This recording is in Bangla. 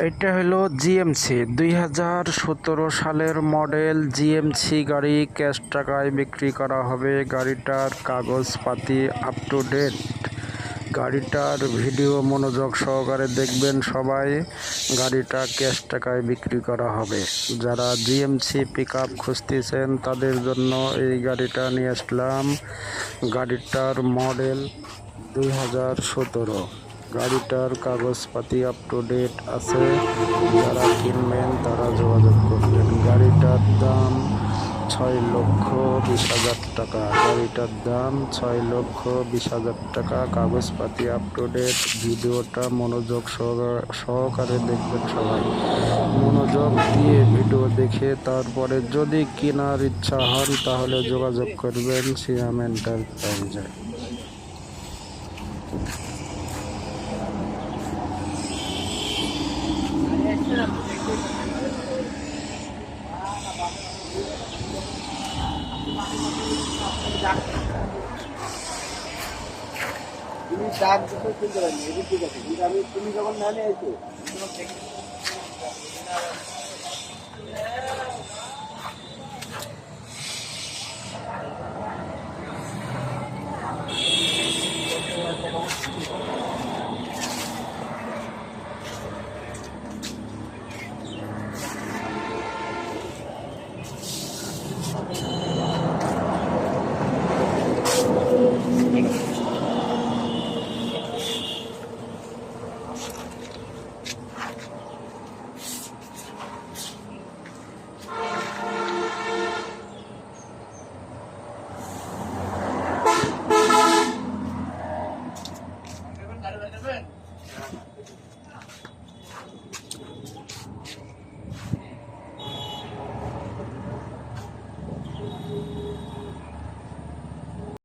এটা হলো জিএমসি 2017 সালের মডেল জিএমসি গাড়ি ক্যাশ টাকায় বিক্রি করা হবে। গাড়িটার কাগজপাতি আপ টু ডেট। গাড়িটার ভিডিও মনোযোগ সহকারে দেখবেন সবাই। গাড়িটা ক্যাশ টাকায় বিক্রি করা হবে। যারা জিএমসি পিকআপ খুঁজতেছেন তাদের জন্য এই গাড়িটা নিয়ে আসলাম। গাড়িটার মডেল 2017। গাড়িটার কাগজপাতি আপ টু ডেট আছে। যারা কিনবেন তারা যোগাযোগ করবেন। গাড়িটার দাম 6,20,000 টাকা। গাড়িটার দাম 6,20,000 টাকা। কাগজপাতি আপ টু ডেট। ভিডিওটা মনোযোগ সহকারে দেখবেন সবাই। মনোযোগ দিয়ে ভিডিও দেখে তারপরে যদি কেনার ইচ্ছা হন তাহলে যোগাযোগ করবেন সিয়াম এন্টারপ্রাইজে। তুমি ডাক দিতে কিনতে পারি এটা ঠিক আছে, কিন্তু তুমি যখন না নিয়ে আসো